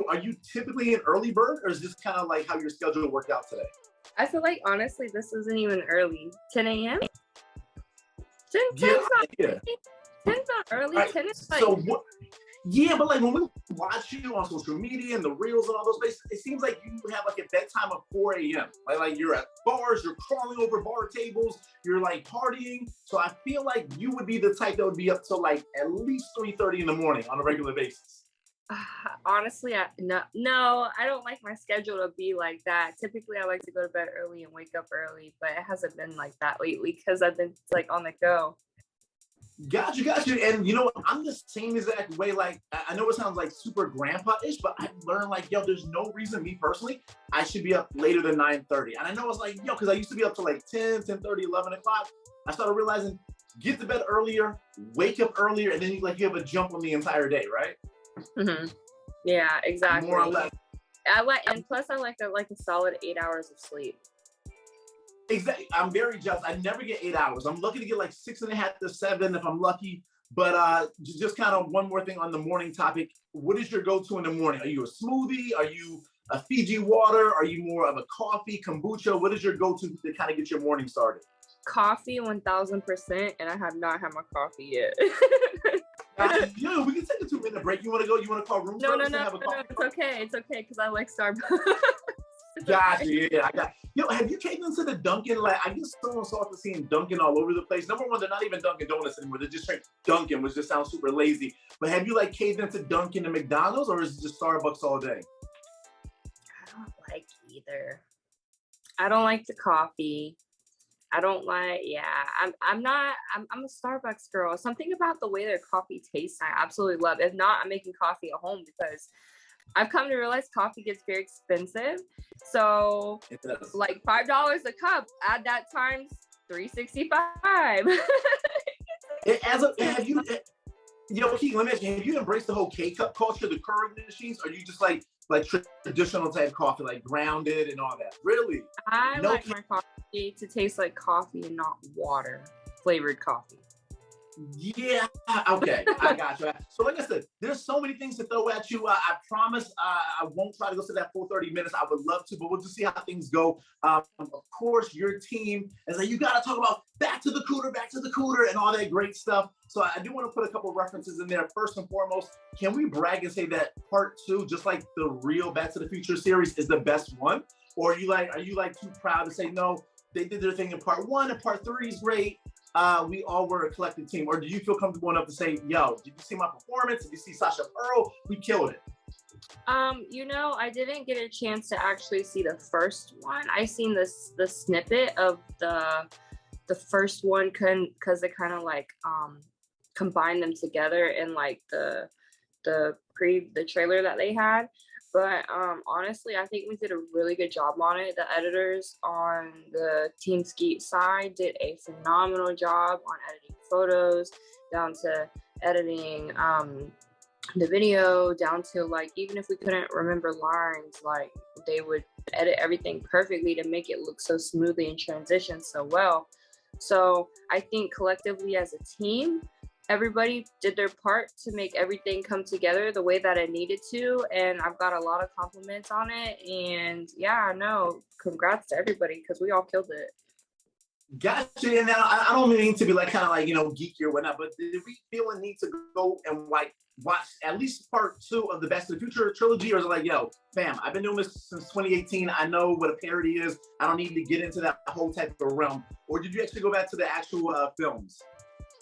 are you typically an early bird, or is this kind of like how your schedule worked out today? I feel like, honestly, this isn't even early. 10 a.m.? 10, Yeah, 10's not, yeah. 10's not early. Right. 10 is like... So what? Yeah, but like when we watch you on social media and the reels and all those places, it seems like you have like a bedtime of 4 a.m. Like you're at bars, you're crawling over bar tables, you're like partying. So I feel like you would be the type that would be up till like at least 3:30 in the morning on a regular basis. Honestly, no, I don't like my schedule to be like that. Typically, I like to go to bed early and wake up early, but it hasn't been like that lately because I've been like on the go. Got you. And you know what? I'm the same exact way. Like, I know it sounds like super grandpa-ish, but I've learned like, yo, there's no reason, me personally, I should be up later than 9:30. And I know it's like, yo, because I used to be up to like 10, 10:30, 11 o'clock. I started realizing, get to bed earlier, wake up earlier, and then you have a jump on the entire day, right? Mm-hmm. Yeah, exactly. More or less. And plus I like a solid 8 hours of sleep. Exactly. I'm very jealous. I never get 8 hours. I'm lucky to get like 6.5 to 7 if I'm lucky. But just kind of one more thing on the morning topic. What is your go-to in the morning? Are you a smoothie? Are you a Fiji water? Are you more of a coffee, kombucha? What is your go-to to kind of get your morning started? Coffee 1000%, and I have not had my coffee yet. Yo, we can take a 2-minute break. You want to go? You want to call room service and have a coffee? It's okay because I like Starbucks. Gotcha. Yeah, I got. Yo, have you caved into the Dunkin'? Like, I guess someone saw to seeing Dunkin' all over the place. Number one, they're not even Dunkin' Donuts anymore. They're just straight Dunkin', which just sounds super lazy. But have you like caved into Dunkin' and McDonald's, or is it just Starbucks all day? I don't like either. I don't like the coffee. I don't like, I'm a Starbucks girl. Something about the way their coffee tastes, I absolutely love. If not, I'm making coffee at home because I've come to realize coffee gets very expensive. So like $5 a cup, add that times 365. Have you, Kiki, let me ask you, have you embraced the whole K-cup culture, the Keurig machines, or are you just like traditional type coffee, like grounded and all that? Really? I like my coffee to taste like coffee and not water flavored coffee. Yeah, okay, I got you. So like I said, there's so many things to throw at you. I promise I won't try to go to that full 30 minutes. I would love to, but we'll just see how things go. Of course, your team is like, you got to talk about back to the Cooter and all that great stuff. So I do want to put a couple of references in there. First and foremost, can we brag and say that part 2, just like the real Back to the Future series, is the best one? Or are you like too proud to say, no, they did their thing in part 1 and part 3 is great. We all were a collective team. Or do you feel comfortable enough to say, yo, did you see my performance? Did you see Sasha Pearl? We killed it. I didn't get a chance to actually see the first one. I seen the snippet of the first one because they kind of like combined them together in like the trailer that they had. But honestly, I think we did a really good job on it. The editors on the TeamSkeet side did a phenomenal job on editing photos, down to editing the video, down to like, even if we couldn't remember lines, like they would edit everything perfectly to make it look so smoothly and transition so well. So I think collectively as a team, everybody did their part to make everything come together the way that it needed to, and I've got a lot of compliments on it. And yeah, no, congrats to everybody because we all killed it. Gotcha. And now I don't mean to be like kind of like geeky or whatnot, but did we feel a need to go and like watch at least part 2 of the Back to the Future trilogy, or is it like, yo, fam, I've been doing this since 2018. I know what a parody is. I don't need to get into that whole type of realm. Or did you actually go back to the actual films?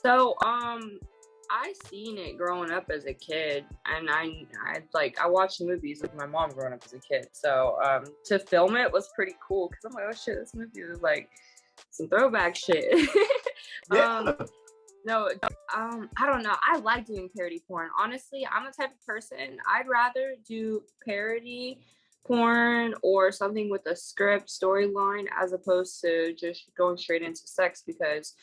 So, I seen it growing up as a kid, and I watched movies with my mom growing up as a kid. So, to film it was pretty cool because I'm like, oh shit, this movie was like some throwback shit. Yeah. I don't know. I like doing parody porn. Honestly, I'm the type of person, I'd rather do parody porn or something with a script storyline as opposed to just going straight into sex, because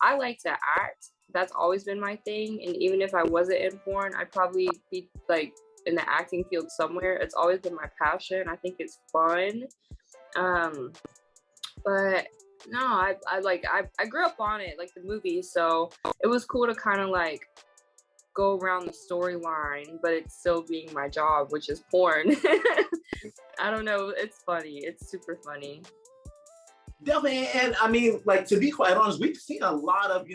I like to act. That's always been my thing. And even if I wasn't in porn, I'd probably be like in the acting field somewhere. It's always been my passion. I think it's fun. But no, I grew up on it, like the movie. So it was cool to kind of like go around the storyline, but it's still being my job, which is porn. I don't know. It's funny. It's super funny. Definitely, and I mean, like, to be quite honest, we've seen a lot of,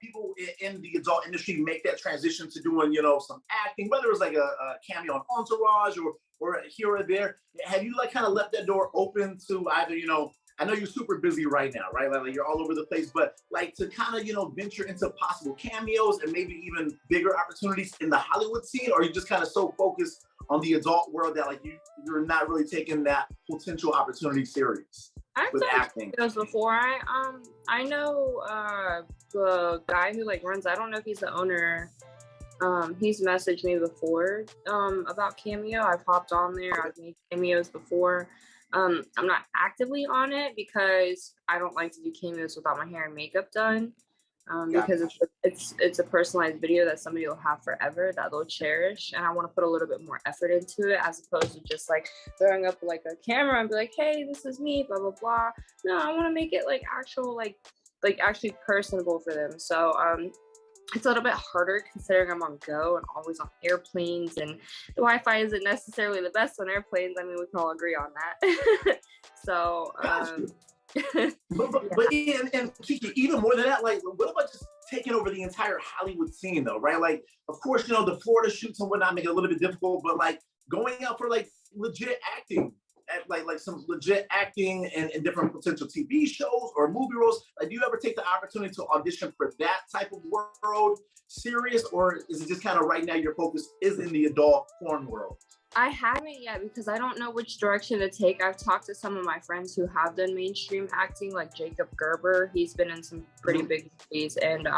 people in the adult industry make that transition to doing, some acting, whether it's like a cameo on Entourage or here or there. Have you like kind of left that door open to either, I know you're super busy right now, right? Like you're all over the place, but like to kind of, venture into possible cameos and maybe even bigger opportunities in the Hollywood scene, or are you just kind of so focused on the adult world that like you're not really taking that potential opportunity serious? I've with done acting videos before. I know the guy who like runs. I don't know if he's the owner. He's messaged me before about Cameo. I've hopped on there. I've made cameos before. I'm not actively on it because I don't like to do cameos without my hair and makeup done. Because it's a personalized video that somebody will have forever that they'll cherish, and I want to put a little bit more effort into it as opposed to just like throwing up like a camera and be like, hey, this is me, blah blah blah. No, I want to make it like actual like actually personable for them. So it's a little bit harder considering I'm on go and always on airplanes, and the Wi-Fi isn't necessarily the best on airplanes. I mean, we can all agree on that. So but and Kiki, even more than that, like what about just taking over the entire Hollywood scene though, right? Like, of course, the Florida shoots and whatnot make it a little bit difficult, but like going out for like legit acting, like some legit acting in different potential TV shows or movie roles. Like, do you ever take the opportunity to audition for that type of world serious, or is it just kind of right now your focus is in the adult porn world? I haven't yet because I don't know which direction to take. I've talked to some of my friends who have done mainstream acting, like Jacob Gerber. He's been in some pretty big movies, and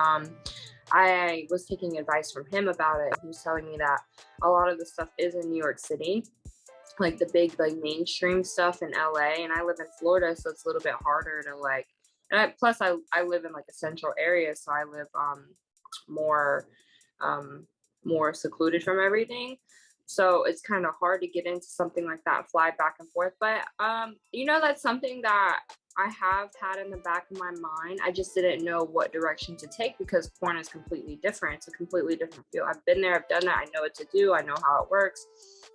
I was taking advice from him about it. He was telling me that a lot of the stuff is in New York City, like the big like mainstream stuff in LA, and I live in Florida, so it's a little bit harder to like. And plus, I live in like a central area, so I live more secluded from everything. So it's kind of hard to get into something like that, fly back and forth. But, that's something that I have had in the back of my mind. I just didn't know what direction to take because porn is completely different. It's a completely different field. I've been there, I've done that. I know what to do. I know how it works.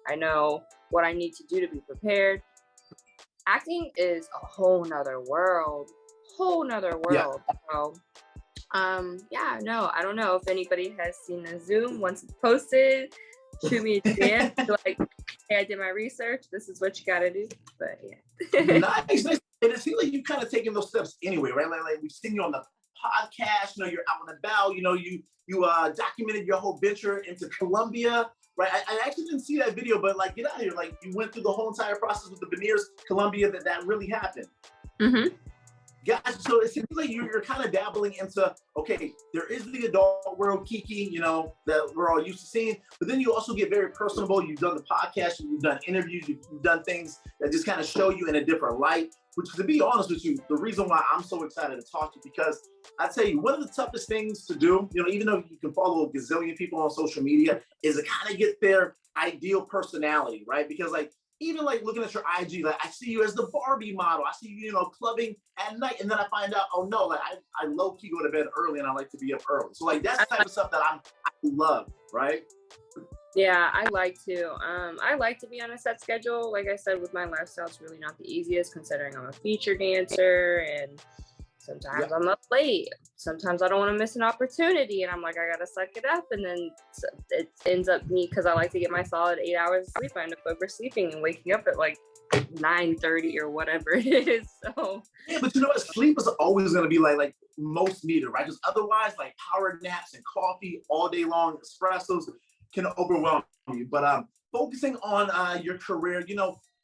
I know what I need to do to be prepared. Acting is a whole nother world. Yeah. So, I don't know if anybody has seen the Zoom once it's posted. Shoot me a DM, like, hey, I did my research. This is what you got to do. But yeah. Nice. And it seems like you've kind of taken those steps anyway, right? Like we've seen you on the podcast. You're out and about. You documented your whole venture into Colombia, right? I actually didn't see that video, but like, get out of here. Like, you went through the whole entire process with the veneers, Colombia. That really happened. Mm-hmm. Guys, so it seems like you're kind of dabbling into, okay, there is the adult world, Kiki, that we're all used to seeing, but then you also get very personable. You've done the podcast, you've done interviews, you've done things that just kind of show you in a different light, which, to be honest with you, the reason why I'm so excited to talk to you, because I tell you, one of the toughest things to do, even though you can follow a gazillion people on social media, is to kind of get their ideal personality, right? Because like, even like looking at your IG, like I see you as the Barbie model. I see you, clubbing at night, and then I find out, oh no, like I low key go to bed early, and I like to be up early. So like that's the type of stuff that I love, right? Yeah, I like to. I like to be on a set schedule. Like I said, with my lifestyle, it's really not the easiest, considering I'm a feature dancer, and sometimes I'm up late. Sometimes I don't want to miss an opportunity, and I'm like, I gotta suck it up. And then it ends up me, because I like to get my solid 8 hours of sleep. I end up oversleeping and waking up at like 9:30 or whatever it is. So yeah, but you know what? Sleep is always gonna be like most needed, right? Because otherwise, like power naps and coffee all day long, espressos can overwhelm you. But focusing on your career,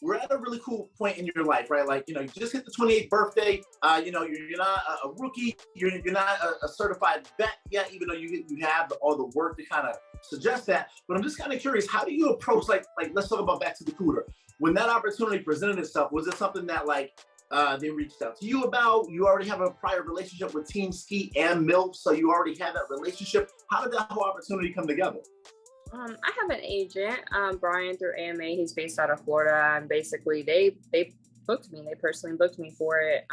we're at a really cool point in your life, right? Like, you just hit the 28th birthday. You're not a rookie. You're not a certified vet yet, even though you have all the work to kind of suggest that. But I'm just kind of curious, how do you approach, like let's talk about back to the Cooter. When that opportunity presented itself, was it something that like they reached out to you about? You already have a prior relationship with TeamSkeet and MYLF, so you already have that relationship. How did that whole opportunity come together? I have an agent, Brian, through AMA. He's based out of Florida, and basically they booked me. They personally booked me for it.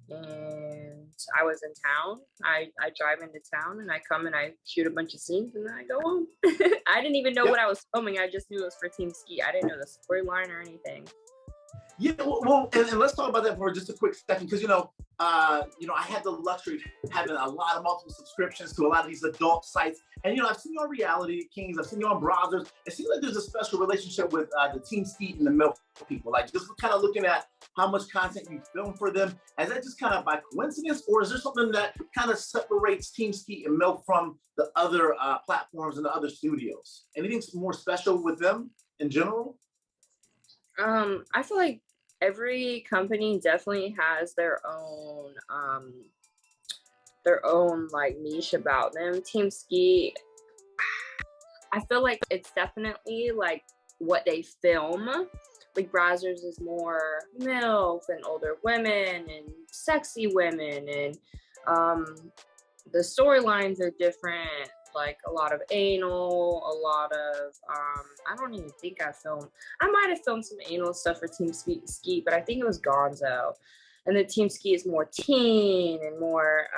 and I was in town. I drive into town and I come and I shoot a bunch of scenes and then I go home. I didn't even know what I was filming. I just knew it was for TeamSkeet. I didn't know the storyline or anything. Yeah, well, and let's talk about that for just a quick second, because I had the luxury of having a lot of multiple subscriptions to a lot of these adult sites, and I've seen you on Reality Kings, I've seen you on Browsers. It seems like there's a special relationship with the TeamSkeet and the MYLF people. Like, just kind of looking at how much content you film for them, is that just kind of by coincidence, or is there something that kind of separates TeamSkeet and MYLF from the other platforms and the other studios? Anything more special with them in general? I feel like every company definitely has their own like niche about them. TeamSkeet, I feel like it's definitely like what they film. Like Brazzers is more MILF and older women and sexy women, and the storylines are different. Like a lot of anal, a lot of I don't even think I might have filmed some anal stuff for TeamSkeet, but I think it was Gonzo. And the TeamSkeet is more teen and more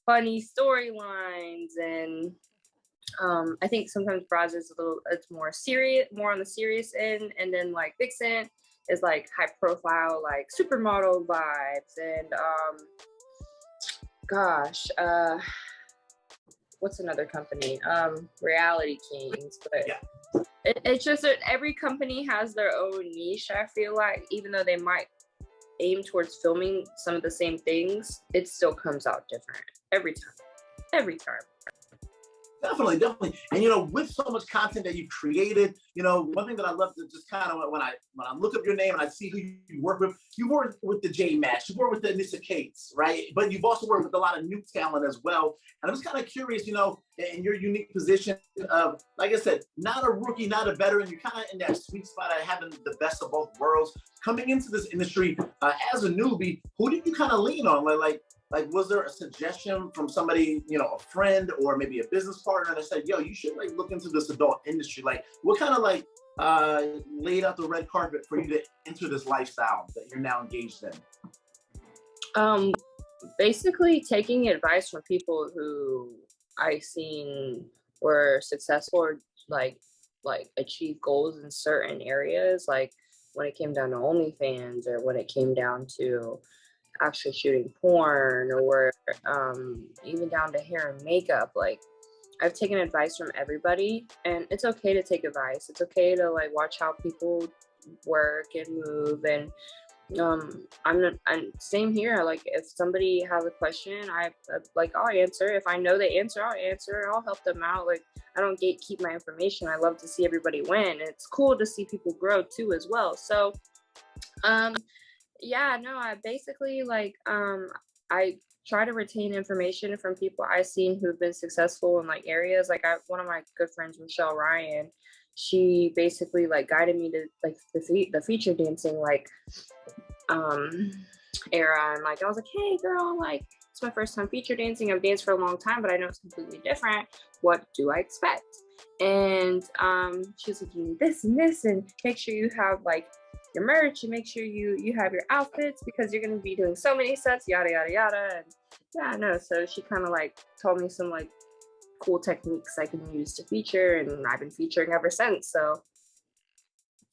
funny storylines, and I think sometimes Braz is it's more serious, more on the serious end, and then like Vixen is like high profile, like supermodel vibes, and what's another company? Reality Kings. But it's just that every company has their own niche, I feel like, even though they might aim towards filming some of the same things, it still comes out different every time. Definitely. And with so much content that you've created, one thing that I love to just kind of when I look up your name and I see who you work with, you work with the J Match, you work with the Anissa Cates, right? But you've also worked with a lot of new talent as well. And I'm just kind of curious, in your unique position of, like I said, not a rookie, not a veteran, you're kind of in that sweet spot of having the best of both worlds. Coming into this industry as a newbie, who did you kind of lean on? Like, was there a suggestion from somebody, a friend or maybe a business partner that said, yo, you should like look into this adult industry? Like, what kind of like laid out the red carpet for you to enter this lifestyle that you're now engaged in? Basically taking advice from people who I seen were successful or like achieve goals in certain areas, like when it came down to OnlyFans or when it came down to actually shooting porn, or even down to hair and makeup. Like, I've taken advice from everybody, and it's okay to take advice. It's okay to like watch how people work and move, and I'm same here. Like, if somebody has a question, I'll answer. If I know the answer, I'll answer. I'll help them out. Like, I don't gatekeep my information. I love to see everybody win, and it's cool to see people grow too as well. So I basically I try to retain information from people I've seen who've been successful in like areas. Like, one of my good friends, Michelle Ryan, she basically like guided me to like the feature dancing era, and like I was like, hey girl, like it's my first time feature dancing. I've danced for a long time, but I know it's completely different. What do I expect? And she was like, you need this and this, and make sure you have like your merch, and make sure you have your outfits because you're going to be doing so many sets, yada yada yada. And so she kind of like told me some like cool techniques I can use to feature, and I've been featuring ever since. So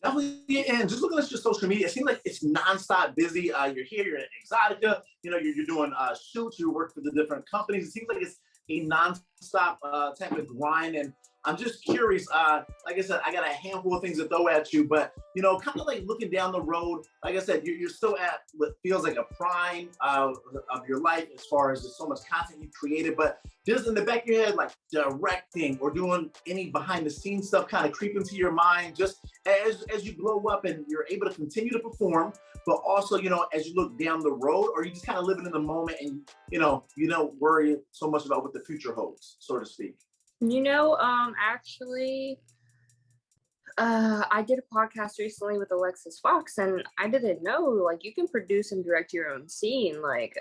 definitely, and just looking at your social media, it seems like it's nonstop busy. You're here, you're at Exotica, you're doing shoots, you work for the different companies. It seems like it's a nonstop type of grind, and I'm just curious. Like I said, I got a handful of things to throw at you, but kind of like looking down the road. Like I said, you're still at what feels like a prime of your life as far as there's so much content you've created. But just in the back of your head, like directing or doing any behind the scenes stuff, kind of creep into your mind. Just as you blow up and you're able to continue to perform, but also as you look down the road, or you just kind of living in the moment and you don't worry so much about what the future holds, so to speak. Actually, I did a podcast recently with Alexis Fox, and I didn't know like you can produce and direct your own scene. Like,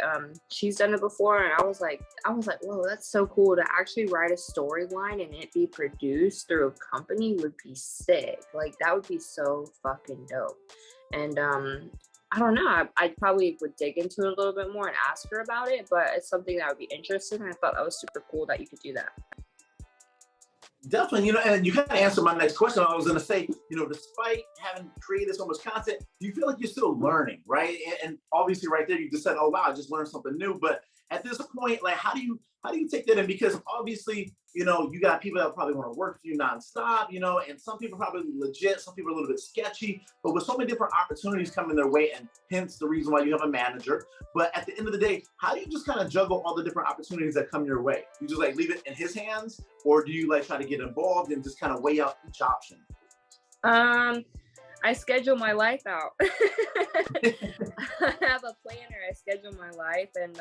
she's done it before, and I was like, whoa, that's so cool to actually write a storyline and it be produced through a company would be sick. Like, that would be so fucking dope. And I don't know. I probably would dig into it a little bit more and ask her about it, but it's something that I would be interested in. I thought that was super cool that you could do that. Definitely, and you kind of answered my next question. I was going to say, despite having created so much content, do you feel like you're still learning, right? And obviously, right there, you just said, "Oh wow, I just learned something new." But at this point, like, how do you take that in? Because obviously, you got people that probably want to work for you nonstop, and some people probably legit, some people are a little bit sketchy. But with so many different opportunities coming their way, and hence the reason why you have a manager. But at the end of the day, how do you just kind of juggle all the different opportunities that come your way? You just like leave it in his hands, or do you like try to get involved and just kind of weigh out each option? I schedule my life out. I have a planner. I schedule my life, and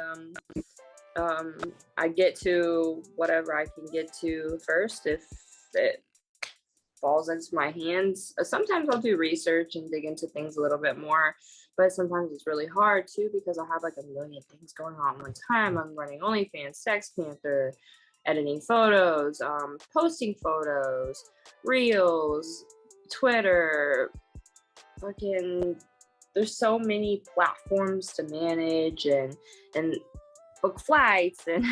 I get to whatever I can get to first if it falls into my hands. Sometimes I'll do research and dig into things a little bit more, but sometimes it's really hard too because I have like a million things going on at one time. I'm running OnlyFans, Sex Panther, editing photos, posting photos, reels, Twitter, fucking, there's so many platforms to manage and book flights and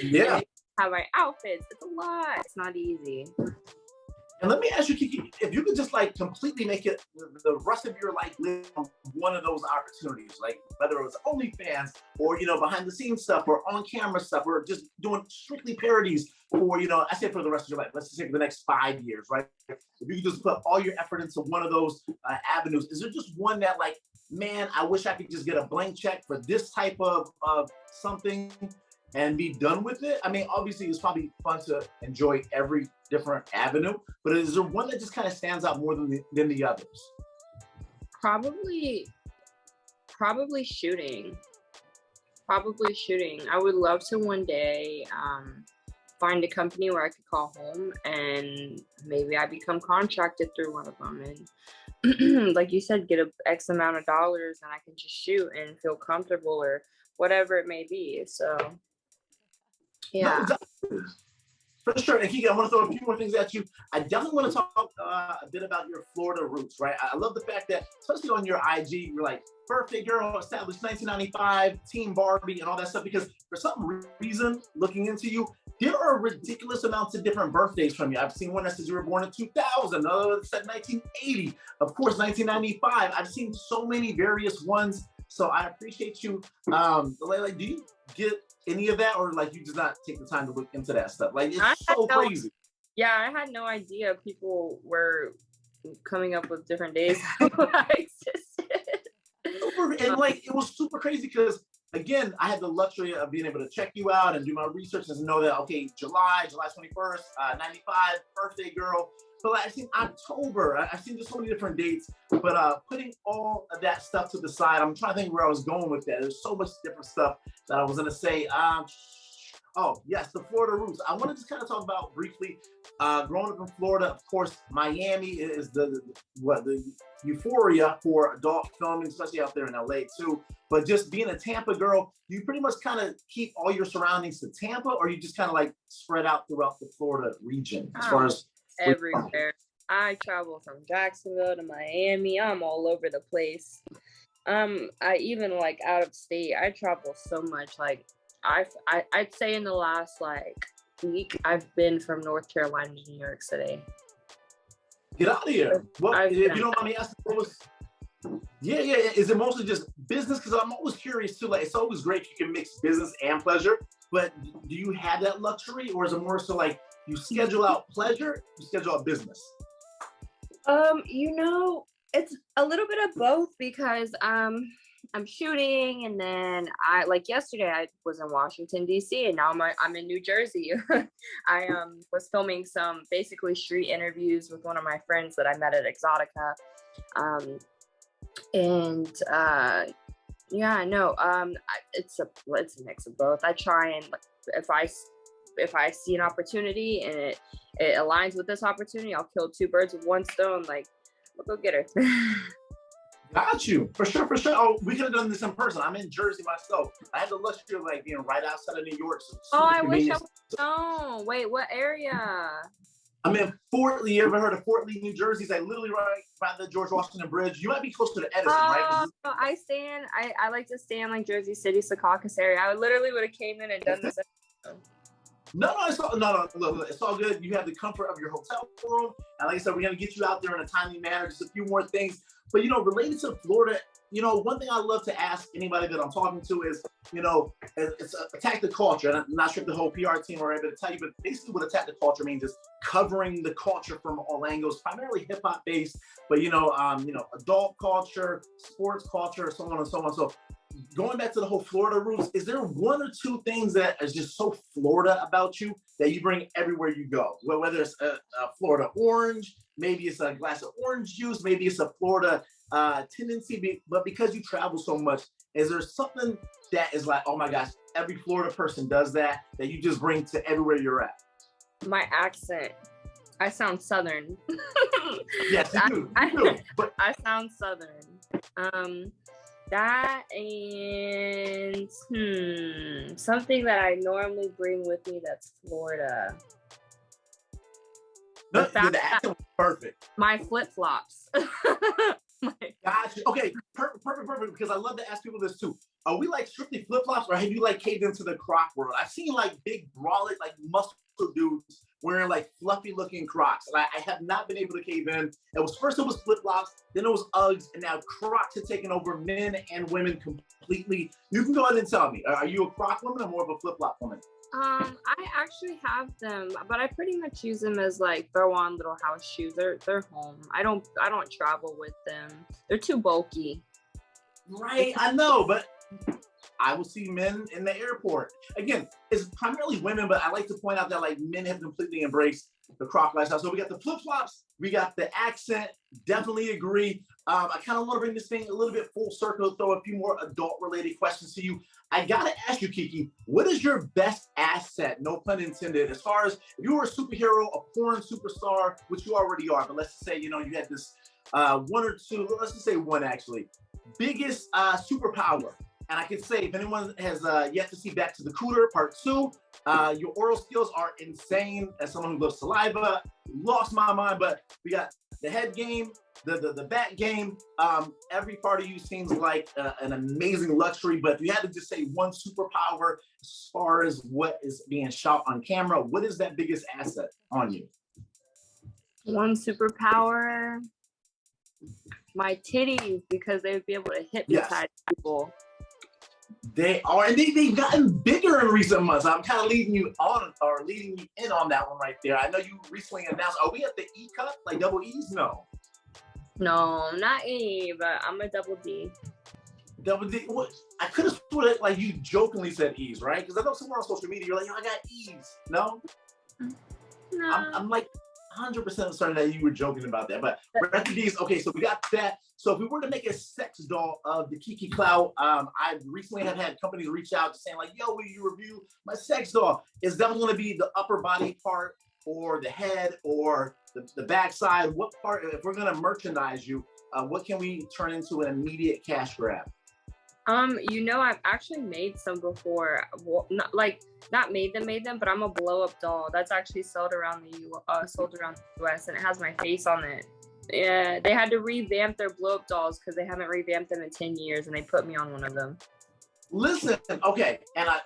yeah, have my outfits. It's a lot. It's not easy. And let me ask you, Kiki, if you could just like completely make it the rest of your life live on one of those opportunities, like whether it was OnlyFans or, behind the scenes stuff or on camera stuff or just doing strictly parodies for, I say for the rest of your life, let's just say for the next 5 years, right? If you could just put all your effort into one of those avenues, is there just one that like, man, I wish I could just get a blank check for this type of something and be done with it? I mean, obviously it's probably fun to enjoy every different avenue, but is there one that just kind of stands out more than the others? Probably shooting. I would love to one day find a company where I could call home and maybe I become contracted through one of them and like you said, get a X amount of dollars and I can just shoot and feel comfortable or whatever it may be. So yeah. No, for sure. And Kiki, I want to throw a few more things at you. I definitely want to talk a bit about your Florida roots, right? I love the fact that, especially on your IG, you're like, birthday girl, established 1995, Team Barbie, and all that stuff, because for some reason, looking into you, there are ridiculous amounts of different birthdays from you. I've seen one that says you were born in 2000, another that said 1980, of course, 1995. I've seen so many various ones. So I appreciate you. Like, do you get any of that, or like you just not take the time to look into that stuff? Like, it's so crazy. Yeah, I had no idea people were coming up with different days I existed. And like, it was super crazy because, again, I had the luxury of being able to check you out and do my research and know that, okay, July 21st, 95, birthday girl. But like, I've seen October, I've seen just so many different dates, but putting all of that stuff to the side, I'm trying to think where I was going with that. There's so much different stuff that I was gonna say. Oh, yes, the Florida roots. I want to just kind of talk about briefly, growing up in Florida, of course, Miami is the euphoria for adult filming, especially out there in LA too. But just being a Tampa girl, you pretty much kind of keep all your surroundings to Tampa, or you just kind of like spread out throughout the Florida region as far as everywhere. I travel from Jacksonville to Miami. I'm all over the place. I even like out of state. I travel so much. Like I'd say in the last like week, I've been from North Carolina to New York City. Get out of here. Well, if you don't mind me asking, what was? Yeah. Is it mostly just business? Because I'm always curious too. Like, it's always great if you can mix business and pleasure. But do you have that luxury, or is it more so like you schedule out pleasure, you schedule out business? It's a little bit of both because I'm shooting, and then yesterday I was in Washington D.C. and now I'm in New Jersey. I was filming some basically street interviews with one of my friends that I met at Exotica, it's a mix of both. I try and if I see an opportunity and it aligns with this opportunity, I'll kill two birds with one stone. Like, I'll go get her. Got you. For sure. Oh, we could have done this in person. I'm in Jersey myself. I had the luxury of like being right outside of New York. So I wish I would know. Wait, what area? I'm in Fort Lee. You ever heard of Fort Lee, New Jersey? It's like literally right by the George Washington Bridge. You might be closer to Edison, right? I like to stay in like Jersey City, Secaucus area. I literally would have came in and done this. No, look, it's all good. You have the comfort of your hotel room. And like I said, we're going to get you out there in a timely manner, just a few more things. But, related to Florida, one thing I love to ask anybody that I'm talking to is, it's attack the culture. And I'm not sure if the whole PR team are able to tell you, but basically what attack the culture means is covering the culture from all angles, primarily hip hop based, but, adult culture, sports culture, so on and so on. So going back to the whole Florida roots, is there one or two things that is just so Florida about you that you bring everywhere you go? Whether it's a Florida orange, maybe it's a glass of orange juice, maybe it's a Florida tendency, but because you travel so much, is there something that is like, oh my gosh, every Florida person does that you just bring to everywhere you're at? My accent. I sound Southern. Yes, you do. But I sound Southern. That and something that I normally bring with me that's Florida. the accent was perfect. My flip-flops. Gotcha. Okay, perfect, because I love to ask people this too. Are we like strictly flip-flops or have you like caved into the Croc world? I've seen like big brolic, like muscle dudes wearing like fluffy looking Crocs. And I have not been able to cave in. It was flip-flops, then it was Uggs, and now Crocs have taken over men and women completely. You can go ahead and tell me, are you a Croc woman or more of a flip-flop woman? I actually have them, but I pretty much use them as like throw on little house shoes. They're home. I don't travel with them. They're too bulky. Right, I know, but I will see men in the airport. Again, it's primarily women, but I like to point out that like men have completely embraced the Croc lifestyle. So we got the flip-flops, we got the accent, definitely agree. I kind of want to bring this thing a little bit full circle, throw a few more adult-related questions to you. I gotta ask you, Kiki, what is your best asset, no pun intended, as far as if you were a superhero, a porn superstar, which you already are, but let's just say, you had this one or two, let's just say one actually, biggest superpower. And I can say, if anyone has yet to see Back to the Cooter Part 2, your oral skills are insane. As someone who loves saliva, lost my mind, but we got the head game, the back game. Every part of you seems like an amazing luxury, but if you had to just say one superpower as far as what is being shot on camera, what is that biggest asset on you? One superpower, my titties, because they would be able to hypnotize people. They are, and they've gotten bigger in recent months. I'm kind of leading you in on that one right there. I know you recently announced, are we at the E cup, like double E's? No, not E, but I'm a double D. Double D. What? I could have put it like you jokingly said E's, right? Because I know somewhere on social media you're like, I got E's. No. I'm like 100% certain that you were joking about that, but we're at the D's. Okay, so we got that. So if we were to make a sex doll of the Kiki Klout, I recently have had companies reach out saying like, yo, will you review my sex doll? Is that going to be the upper body part or the head or the backside? What part, if we're going to merchandise you, what can we turn into an immediate cash grab? I've actually made some before. Well, not made them, but I'm a blow up doll that's actually sold around the US, and it has my face on it. Yeah, they had to revamp their blow up dolls because they haven't revamped them in 10 years, and they put me on one of them. Listen, okay, and I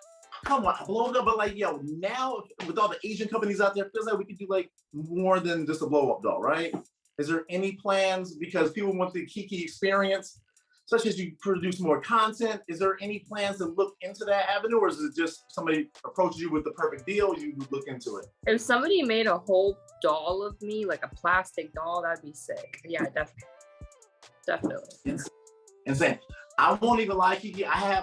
blow it up, but like, yo, now with all the Asian companies out there, it feels like we could do like more than just a blow up doll, right? Is there any plans, because people want the Kiki experience, such as you produce more content? Is there any plans to look into that avenue, or is it just somebody approaches you with the perfect deal, you look into it? If somebody made a whole doll of me, like a plastic doll, that'd be sick. Yeah, definitely. Insane. I won't even lie, Kiki. I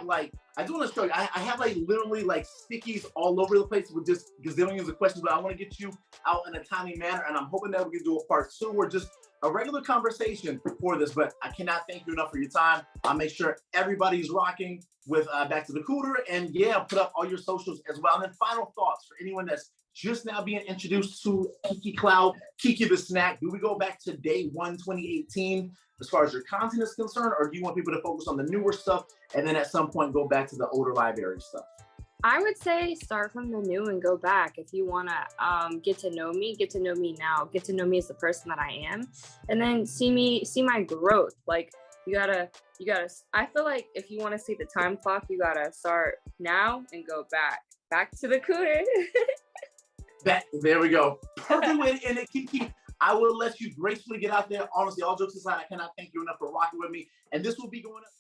do want to show you. I have like literally like stickies all over the place with just gazillions of questions, but I want to get you out in a timely manner, and I'm hoping that we can do a part 2 or just a regular conversation for this, but I cannot thank you enough for your time. I'll make sure everybody's rocking with Back to the Cooter, and yeah, put up all your socials as well. And then final thoughts for anyone that's just now being introduced to Kiki Klout, Kiki the Snack. Do we go back to day 1, 2018, as far as your content is concerned, or do you want people to focus on the newer stuff and then at some point go back to the older library stuff? I would say start from the new and go back. If you want to get to know me now, get to know me as the person that I am, and then see my growth. Like you gotta. I feel like if you want to see the time clock, you gotta start now and go back to the Cooter. There we go. Perfect way to end it, Kiki. I will let you gracefully get out there. Honestly, all jokes aside, I cannot thank you enough for rocking with me. And this will be going up.